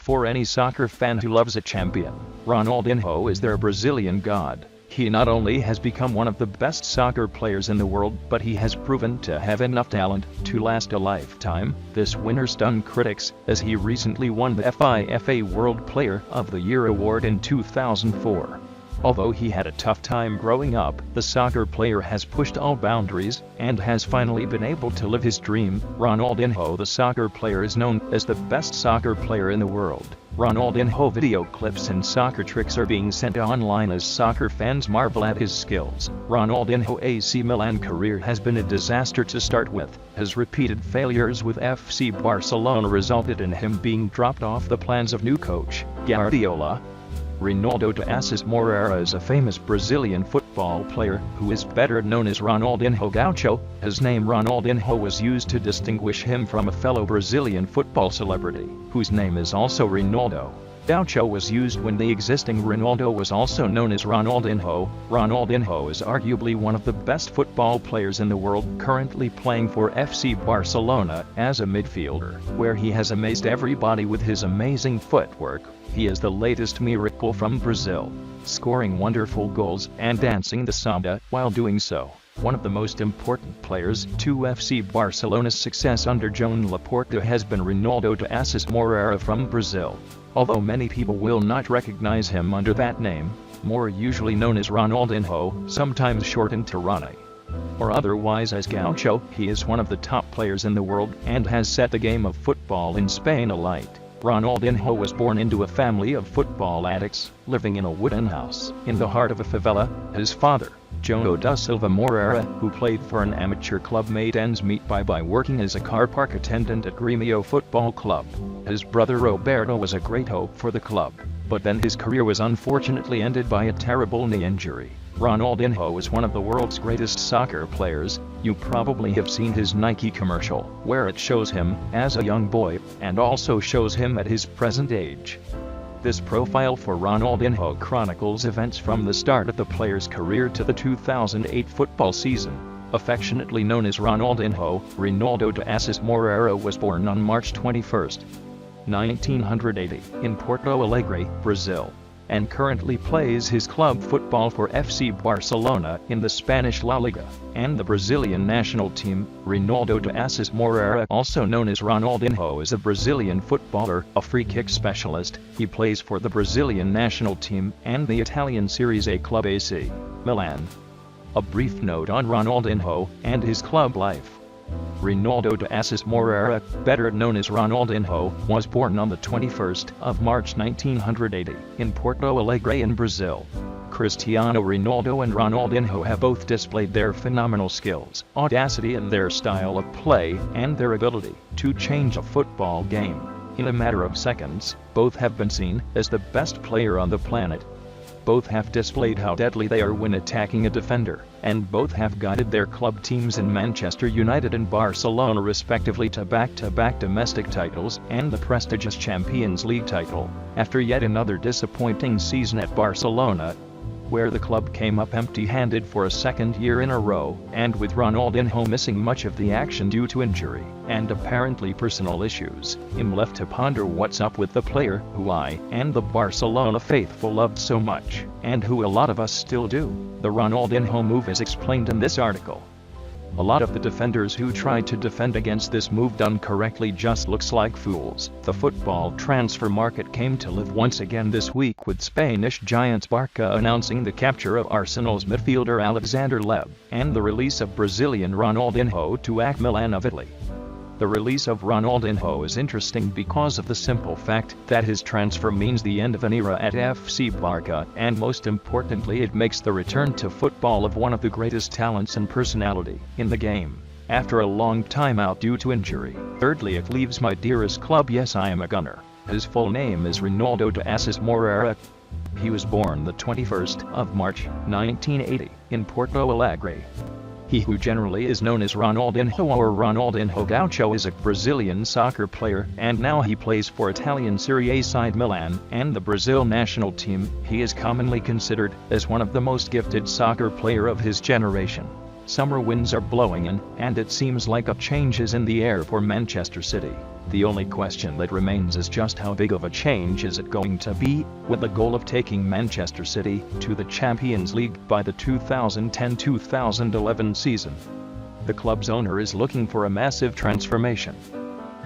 For any soccer fan who loves a champion, Ronaldinho is their Brazilian god. He not only has become one of the best soccer players in the world, but he has proven to have enough talent to last a lifetime. This winner stunned critics, as he recently won the FIFA World Player of the Year award in 2004. Although he had a tough time growing up, the soccer player has pushed all boundaries, and has finally been able to live his dream. Ronaldinho, the soccer player, is known as the best soccer player in the world. Ronaldinho video clips and soccer tricks are being sent online as soccer fans marvel at his skills. Ronaldinho's AC Milan career has been a disaster to start with. His repeated failures with FC Barcelona resulted in him being dropped off the plans of new coach Guardiola. Ronaldo de Assis Moreira is a famous Brazilian football player who is better known as Ronaldinho Gaucho. His name Ronaldinho was used to distinguish him from a fellow Brazilian football celebrity, whose name is also Ronaldo. Gaucho was used when the existing Ronaldo was also known as Ronaldinho. Ronaldinho is arguably one of the best football players in the world, currently playing for FC Barcelona as a midfielder, where he has amazed everybody with his amazing footwork. He is the latest miracle from Brazil, scoring wonderful goals and dancing the samba while doing so. One of the most important players to FC Barcelona's success under João Laporta has been Ronaldo de Assis Moreira from Brazil. Although many people will not recognize him under that name, more usually known as Ronaldinho, sometimes shortened to Ronnie, or otherwise as Gaucho, he is one of the top players in the world and has set the game of football in Spain alight. Ronaldinho was born into a family of football addicts, living in a wooden house in the heart of a favela. His father, João da Silva Moreira, who played for an amateur club, made ends meet by working as a car park attendant at Grêmio Football Club. His brother Roberto was a great hope for the club, but then his career was unfortunately ended by a terrible knee injury. Ronaldinho is one of the world's greatest soccer players. You probably have seen his Nike commercial, where it shows him as a young boy, and also shows him at his present age. This profile for Ronaldinho chronicles events from the start of the player's career to the 2008 football season. Affectionately known as Ronaldinho, Ronaldo de Assis Moreira was born on March 21, 1980, in Porto Alegre, Brazil, and currently plays his club football for FC Barcelona in the Spanish La Liga and the Brazilian national team. Ronaldo de Assis Moreira, also known as Ronaldinho, is a Brazilian footballer, a free kick specialist. He plays for the Brazilian national team and the Italian Series A club AC Milan. A brief note on Ronaldinho and his club life. Ronaldo de Assis Moreira, better known as Ronaldinho, was born on the 21st of March 1980 in Porto Alegre in Brazil. Cristiano Ronaldo and Ronaldinho have both displayed their phenomenal skills, audacity in their style of play, and their ability to change a football game in a matter of seconds. Both have been seen as the best player on the planet. Both have displayed how deadly they are when attacking a defender, and both have guided their club teams in Manchester United and Barcelona respectively to back-to-back domestic titles and the prestigious Champions League title, after yet another disappointing season at Barcelona, where the club came up empty-handed for a second year in a row, and with Ronaldinho missing much of the action due to injury and apparently personal issues. I'm left to ponder what's up with the player who I and the Barcelona faithful loved so much, and who a lot of us still do. The Ronaldinho move is explained in this article. A lot of the defenders who tried to defend against this move done correctly just looks like fools. The football transfer market came to life once again this week, with Spanish giants Barca announcing the capture of Arsenal's midfielder Alexander Leb and the release of Brazilian Ronaldinho to AC Milan of Italy. The release of Ronaldinho is interesting because of the simple fact that his transfer means the end of an era at FC Barca, and most importantly, it makes the return to football of one of the greatest talents and personality in the game, after a long time out due to injury. Thirdly, it leaves my dearest club. Yes, I am a gunner. His full name is Ronaldo de Assis Moreira. He was born the 21st of March, 1980, in Porto Alegre. He who generally is known as Ronaldinho or Ronaldinho Gaucho is a Brazilian soccer player, and now he plays for Italian Serie A side Milan and the Brazil national team. He is commonly considered as one of the most gifted soccer player of his generation. Summer winds are blowing in, and it seems like a change is in the air for Manchester City. The only question that remains is just how big of a change is it going to be, with the goal of taking Manchester City to the Champions League by the 2010-2011 season. The club's owner is looking for a massive transformation.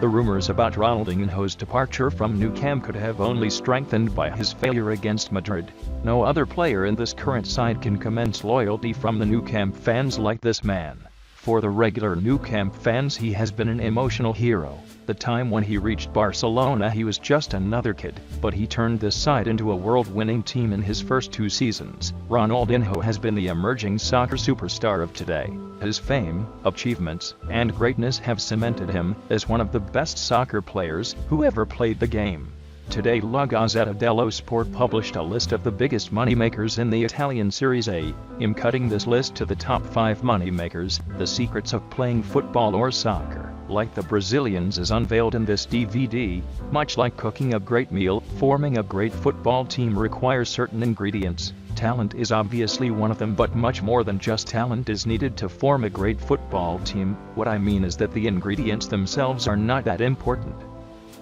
The rumors about Ronaldinho's departure from Nou Camp could have only strengthened by his failure against Madrid. No other player in this current side can commence loyalty from the Nou Camp fans like this man. For the regular Nou Camp fans, he has been an emotional hero. The time when he reached Barcelona, he was just another kid, but he turned this side into a world-winning team in his first 2 seasons. Ronaldinho has been the emerging soccer superstar of today. His fame, achievements, and greatness have cemented him as one of the best soccer players who ever played the game. Today, La Gazzetta dello Sport published a list of the biggest moneymakers in the Italian Series A. In cutting this list to the top 5 moneymakers, the secrets of playing football or soccer, like the Brazilians, is unveiled in this DVD. Much like cooking a great meal, forming a great football team requires certain ingredients. Talent is obviously one of them, but much more than just talent is needed to form a great football team. What I mean is that the ingredients themselves are not that important.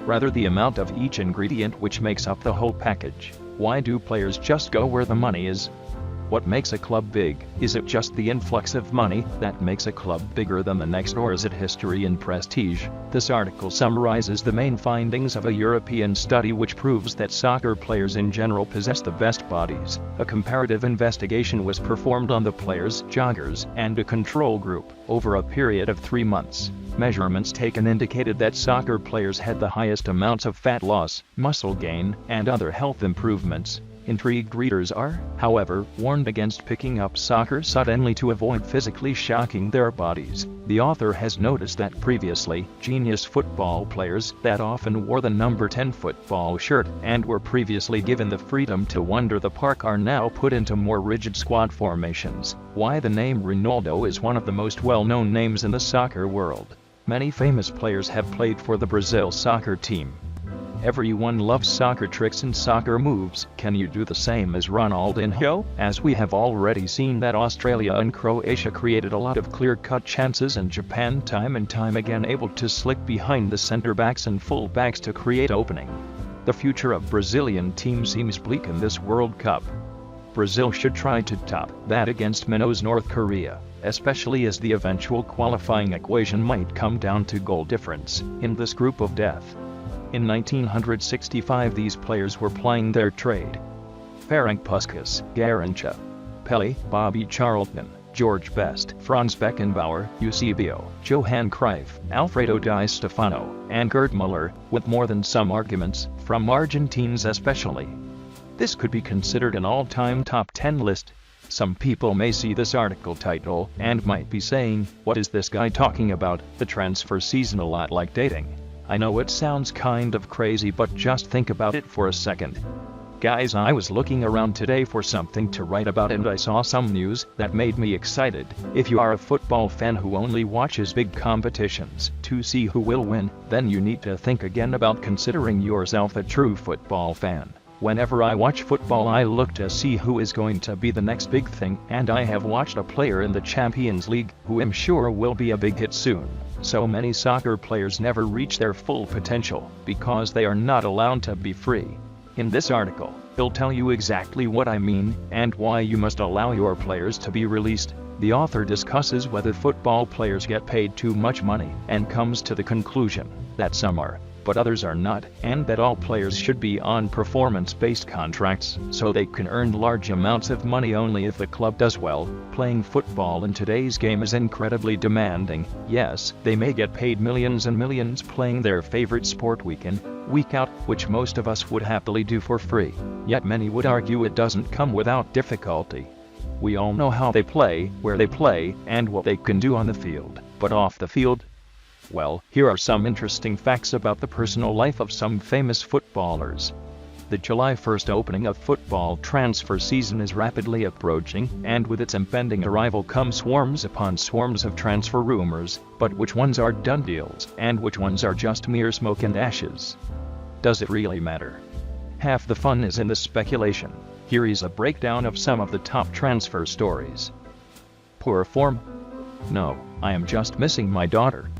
Rather, the amount of each ingredient which makes up the whole package. Why do players just go where the money is? What makes a club big? Is it just the influx of money that makes a club bigger than the next, or is it history and prestige? This article summarizes the main findings of a European study which proves that soccer players in general possess the best bodies. A comparative investigation was performed on the players, joggers, and a control group over a period of 3 months. Measurements taken indicated that soccer players had the highest amounts of fat loss, muscle gain, and other health improvements. Intrigued readers are, however, warned against picking up soccer suddenly to avoid physically shocking their bodies. The author has noticed that previously, genius football players that often wore the number 10 football shirt and were previously given the freedom to wander the park are now put into more rigid squad formations. Why the name Ronaldo is one of the most well-known names in the soccer world. Many famous players have played for the Brazil soccer team. Everyone loves soccer tricks and soccer moves. Can you do the same as Ronaldinho? As we have already seen that Australia and Croatia created a lot of clear-cut chances, and Japan time and time again able to slick behind the center-backs and full-backs to create opening. The future of Brazilian team seems bleak in this World Cup. Brazil should try to top that against Mino's North Korea, especially as the eventual qualifying equation might come down to goal difference in this group of death. In 1965, these players were plying their trade. Ferenc Puskás, Garrincha, Pelé, Bobby Charlton, George Best, Franz Beckenbauer, Eusebio, Johan Cruyff, Alfredo Di Stefano, and Gerd Müller, with more than some arguments, from Argentines especially. This could be considered an all-time top 10 list. Some people may see this article title and might be saying, what is this guy talking about? The transfer season, a lot like dating. I know it sounds kind of crazy, but just think about it for a second. Guys, I was looking around today for something to write about and I saw some news that made me excited. If you are a football fan who only watches big competitions to see who will win, then you need to think again about considering yourself a true football fan. Whenever I watch football, I look to see who is going to be the next big thing, and I have watched a player in the Champions League who I'm sure will be a big hit soon. So many soccer players never reach their full potential because they are not allowed to be free. In this article, he'll tell you exactly what I mean and why you must allow your players to be released. The author discusses whether football players get paid too much money and comes to the conclusion that some are, but others are not, and that all players should be on performance-based contracts so they can earn large amounts of money only if the club does well. Playing football in today's game is incredibly demanding. Yes, they may get paid millions and millions playing their favorite sport week in, week out, which most of us would happily do for free. Yet many would argue it doesn't come without difficulty. We all know how they play, where they play, and what they can do on the field, but off the field? Well, here are some interesting facts about the personal life of some famous footballers. The July 1st opening of football transfer season is rapidly approaching, and with its impending arrival come swarms upon swarms of transfer rumors, but which ones are done deals, and which ones are just mere smoke and ashes? Does it really matter? Half the fun is in the speculation. Here is a breakdown of some of the top transfer stories. Poor form. No, I am just missing my daughter.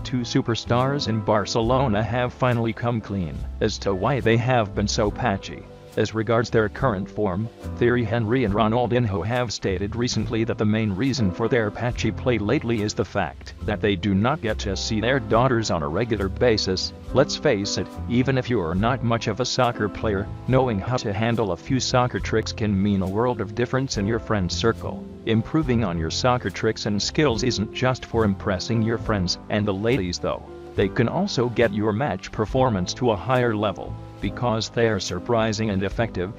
Two superstars in Barcelona have finally come clean as to why they have been so patchy. As regards their current form, Thierry Henry and Ronaldinho have stated recently that the main reason for their patchy play lately is the fact that they do not get to see their daughters on a regular basis. Let's face it, even if you're not much of a soccer player, knowing how to handle a few soccer tricks can mean a world of difference in your friend circle. Improving on your soccer tricks and skills isn't just for impressing your friends and the ladies though. They can also get your match performance to a higher level, because they are surprising and effective.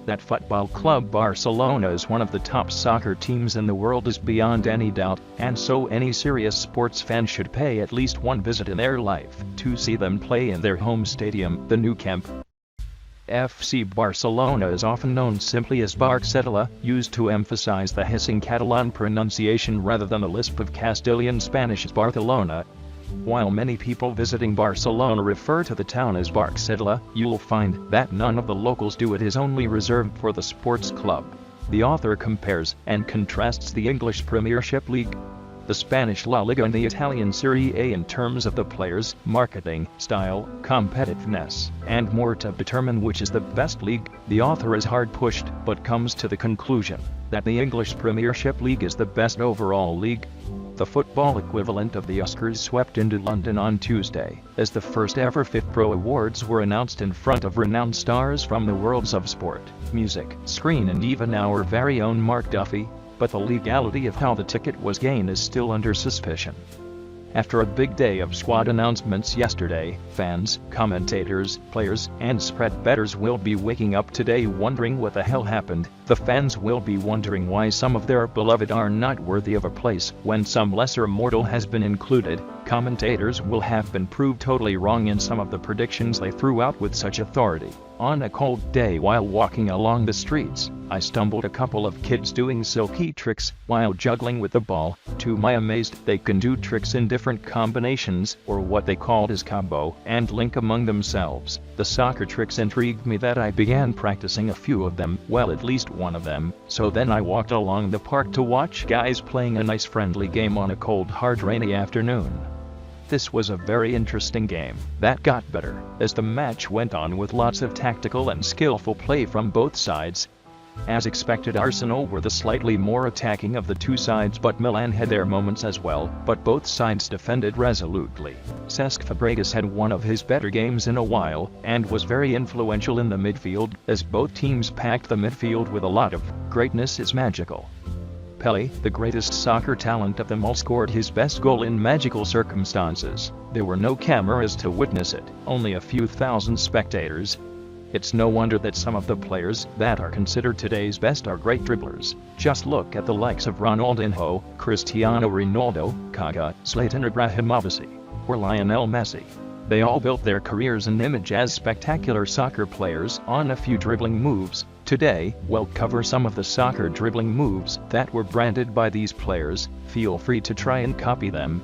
That Football Club Barcelona is one of the top soccer teams in the world is beyond any doubt, and so any serious sports fan should pay at least one visit in their life to see them play in their home stadium, the Nou Camp. FC Barcelona is often known simply as Barcelona, used to emphasize the hissing Catalan pronunciation rather than the lisp of Castilian Spanish as Barcelona. While many people visiting Barcelona refer to the town as Barcelona, you'll find that none of the locals do. It is only reserved for the sports club. The author compares and contrasts the English Premiership League, the Spanish La Liga and the Italian Serie A in terms of the players, marketing, style, competitiveness, and more to determine which is the best league. The author is hard pushed, but comes to the conclusion that the English Premiership League is the best overall league. The football equivalent of the Oscars swept into London on Tuesday, as the first ever FIFPro Awards were announced in front of renowned stars from the worlds of sport, music, screen and even our very own Mark Duffy, but the legality of how the ticket was gained is still under suspicion. After a big day of squad announcements yesterday, fans, commentators, players, and spread bettors will be waking up today wondering what the hell happened. The fans will be wondering why some of their beloved are not worthy of a place when some lesser mortal has been included. Commentators will have been proved totally wrong in some of the predictions they threw out with such authority. On a cold day while walking along the streets, I stumbled a couple of kids doing silky tricks while juggling with the ball. To my amazed, they can do tricks in different combinations, or what they called as combo, and link among themselves. The soccer tricks intrigued me that I began practicing a few of them, well at least one of them, so then I walked along the park to watch guys playing a nice friendly game on a cold hard rainy afternoon. This was a very interesting game that got better as the match went on with lots of tactical and skillful play from both sides. As expected, Arsenal were the slightly more attacking of the two sides, but Milan had their moments as well, but both sides defended resolutely. Cesc Fabregas had one of his better games in a while, and was very influential in the midfield, as both teams packed the midfield with a lot of greatness is magical. Pelé, the greatest soccer talent of them all, scored his best goal in magical circumstances. There were no cameras to witness it, only a few thousand spectators. It's no wonder that some of the players that are considered today's best are great dribblers. Just look at the likes of Ronaldinho, Cristiano Ronaldo, Kaká, Zlatan Ibrahimovic, or Lionel Messi. They all built their careers and image as spectacular soccer players on a few dribbling moves. Today, we'll cover some of the soccer dribbling moves that were branded by these players. Feel free to try and copy them.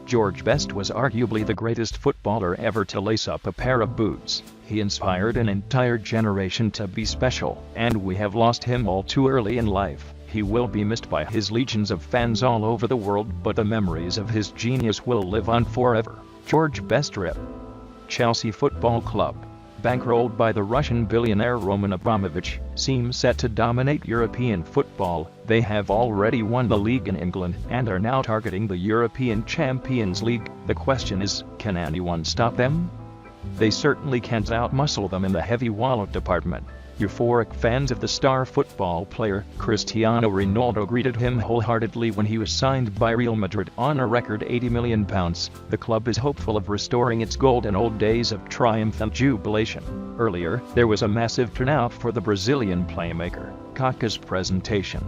George Best was arguably the greatest footballer ever to lace up a pair of boots. He inspired an entire generation to be special, and we have lost him all too early in life. He will be missed by his legions of fans all over the world, but the memories of his genius will live on forever. George Best RIP. Chelsea Football Club, bankrolled by the Russian billionaire Roman Abramovich, seems set to dominate European football. They have already won the league in England and are now targeting the European Champions League. The question is, can anyone stop them? They certainly can't outmuscle them in the heavy wallet department. Euphoric fans of the star football player Cristiano Ronaldo greeted him wholeheartedly when he was signed by Real Madrid on a record £80 million. The club is hopeful of restoring its golden old days of triumph and jubilation. Earlier, there was a massive turnout for the Brazilian playmaker. Kaká's presentation